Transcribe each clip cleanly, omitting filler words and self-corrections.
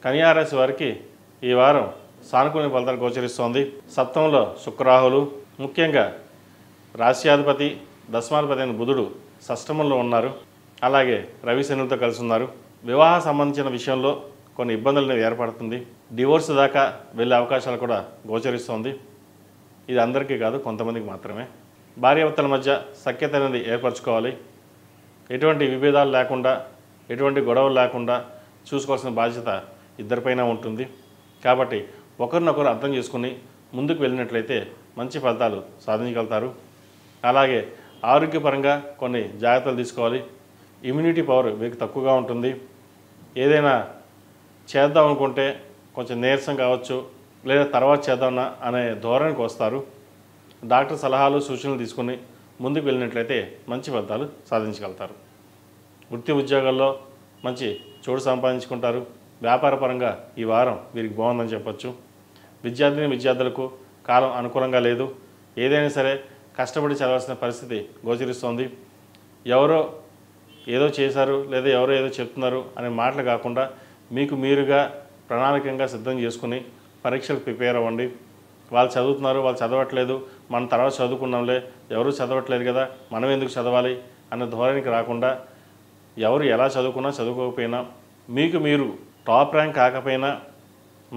కన్యా రాశి వారికి ఈ వారం సానుకూల ఫలితాలు గోచరిస్తోంది. సప్తమంలో శుక్రరాహులు, ముఖ్యంగా రాశ్యాధిపతి దశమాధిపతి అయిన బుధుడు షష్టమంలో ఉన్నారు. అలాగే రవి శనులతో కలిసి ఉన్నారు. వివాహ సంబంధించిన విషయంలో కొన్ని ఇబ్బందులు ఏర్పడుతుంది. డివోర్స్ దాకా వెళ్ళే అవకాశాలు కూడా గోచరిస్తోంది. ఇది అందరికీ కాదు, కొంతమందికి మాత్రమే. భార్యాభర్తల మధ్య సఖ్యత అనేది ఏర్పరచుకోవాలి. ఎటువంటి విభేదాలు లేకుండా, ఎటువంటి గొడవలు లేకుండా చూసుకోవాల్సిన బాధ్యత ఇద్దరిపైన ఉంటుంది. కాబట్టి ఒకరినొకరు అర్థం చేసుకుని ముందుకు వెళ్ళినట్లయితే మంచి ఫలితాలు సాధించగలుగుతారు. అలాగే ఆరోగ్యపరంగా కొన్ని జాగ్రత్తలు తీసుకోవాలి. ఇమ్యూనిటీ పవర్ మీకు తక్కువగా ఉంటుంది. ఏదైనా చేద్దాం అనుకుంటే కొంచెం నీరసం కావచ్చు, లేదా తర్వాత చేద్దామన్నా అనే ధోరణికి వస్తారు. డాక్టర్ సలహాలు సూచనలు తీసుకుని ముందుకు వెళ్ళినట్లయితే మంచి ఫలితాలు సాధించగలుగుతారు. వృత్తి ఉద్యోగాల్లో మంచి చోటు సంపాదించుకుంటారు. వ్యాపారపరంగా ఈ వారం వీరికి బాగుందని చెప్పొచ్చు. విద్యార్థులకు కాలం అనుకూలంగా లేదు. ఏదైనా సరే కష్టపడి చదవాల్సిన పరిస్థితి గోచరిస్తోంది. ఎవరో ఏదో చేశారు లేదా ఎవరో ఏదో చెప్తున్నారు అనే మాటలు కాకుండా మీకు మీరుగా ప్రణాళికంగా సిద్ధం చేసుకుని పరీక్షలకు ప్రిపేర్ అవ్వండి. వాళ్ళు చదువుతున్నారు, వాళ్ళు చదవట్లేదు, మనం తర్వాత చదువుకున్నాంలే, ఎవరు చదవట్లేదు కదా, మనం ఎందుకు చదవాలి అనే ధోరణికి రాకుండా ఎవరు ఎలా చదువుకున్నా చదువుకోకపోయినా మీకు మీరు టాప్ ర్యాంక్ కాకపోయినా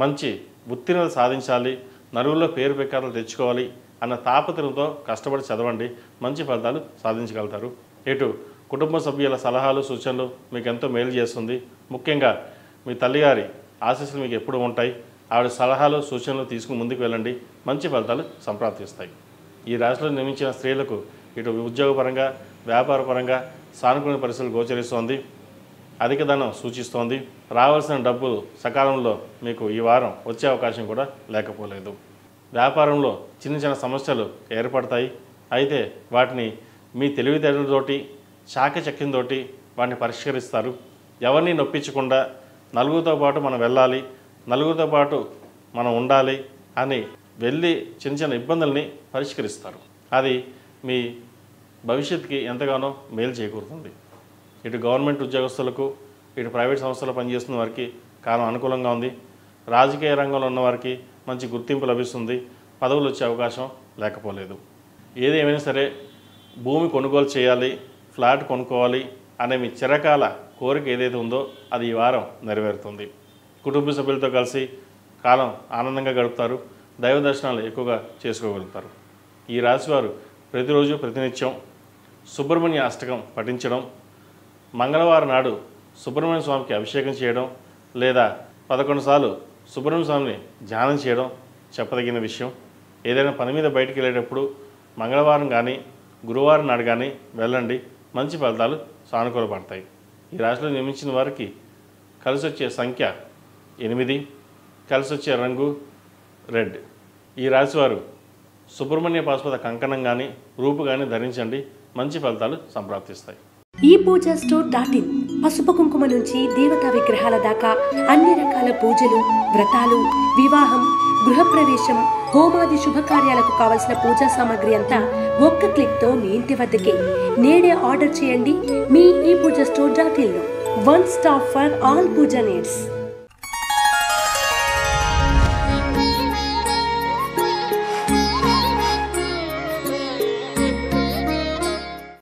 మంచి ఉత్తీర్ణత సాధించాలి, నలుగురిలో పేరు ప్రఖ్యాతులు తెచ్చుకోవాలి అన్న తాపత్రయంతో కష్టపడి చదవండి. మంచి ఫలితాలు సాధించగలుగుతారు. ఇటు కుటుంబ సభ్యుల సలహాలు సూచనలు మీకు ఎంతో మేలు చేస్తుంది. ముఖ్యంగా మీ తల్లిగారి ఆశీస్సులు మీకు ఎప్పుడు ఉంటాయి. ఆవిడ సలహాలు సూచనలు తీసుకుని ముందుకు వెళ్ళండి. మంచి ఫలితాలు సంప్రాప్తిస్తాయి. ఈ రాశిలో నిర్మించిన స్త్రీలకు ఇటు ఉద్యోగపరంగా వ్యాపారపరంగా సానుకూల పరిస్థితులు గోచరిస్తోంది. అధిక ధనం సూచిస్తోంది. రావాల్సిన డబ్బులు సకాలంలో మీకు ఈ వారం వచ్చే అవకాశం కూడా లేకపోలేదు. వ్యాపారంలో చిన్న చిన్న సమస్యలు ఏర్పడతాయి. అయితే వాటిని మీ తెలివితేటలతోటి చాకచక్యంతో వాటిని పరిష్కరిస్తారు. ఎవరిని నొప్పించకుండా నలుగురితో పాటు మనం వెళ్ళాలి, నలుగురితో పాటు మనం ఉండాలి అని వెళ్ళి చిన్న చిన్న ఇబ్బందుల్ని పరిష్కరిస్తారు. అది మీ భవిష్యత్తుకి ఎంతగానో మేలు చేకూరుతుంది. ఇటు గవర్నమెంట్ ఉద్యోగస్తులకు, ఇటు ప్రైవేట్ సంస్థలో పనిచేస్తున్న వారికి కాలం అనుకూలంగా ఉంది. రాజకీయ రంగంలో ఉన్న వారికి మంచి గుర్తింపు లభిస్తుంది. పదవులు వచ్చే అవకాశం లేకపోలేదు. ఏదేమైనా సరే భూమి కొనుగోలు చేయాలి, ఫ్లాట్ కొనుక్కోవాలి అనే మీ చిరకాల కోరిక ఏదైతే ఉందో అది ఈ వారం నెరవేరుతుంది. కుటుంబ సభ్యులతో కలిసి కాలం ఆనందంగా గడుపుతారు. దైవ దర్శనాలు ఎక్కువగా చేసుకోగలుగుతారు. ఈ రాశివారు ప్రతిరోజు ప్రతినిత్యం సుబ్రహ్మణ్య అష్టకం పఠించడం, మంగళవారం నాడు సుబ్రహ్మణ్య స్వామికి అభిషేకం చేయడం, లేదా 11 సార్లు సుబ్రహ్మణ్య స్వామిని ధ్యానం చేయడం చెప్పదగిన విషయం. ఏదైనా పని మీద బయటికి వెళ్ళేటప్పుడు మంగళవారం కానీ గురువారం నాడు కానీ వెళ్ళండి. మంచి ఫలితాలు సానుకూలపడతాయి. ఈ రాశిలో నిర్మించిన వారికి కలిసి వచ్చే సంఖ్య 8, కలిసి వచ్చే రంగు రెడ్. ఈ రాశివారు సుబ్రహ్మణ్య పాశుపత కంకణం కానీ రూపు కానీ ధరించండి. మంచి ఫలితాలు సంప్రాప్తిస్తాయి. ఈ పూజా స్టోర్ .in పసుపు కుంకుమ నుంచి దేవతా విగ్రహాల దాకా అన్ని రకాల పూజలు, వ్రతాలు, వివాహం, గృహప్రవేశం, హోమాది శుభకార్యాలకు కావలసిన పూజా సామాగ్రి అంతా ఒక్క క్లిక్తో మీ ఇంటి వద్దకే. నేడే ఆర్డర్ చేయండి మీ ఈ పూజా స్టోర్ .in లో. One stop for all puja needs.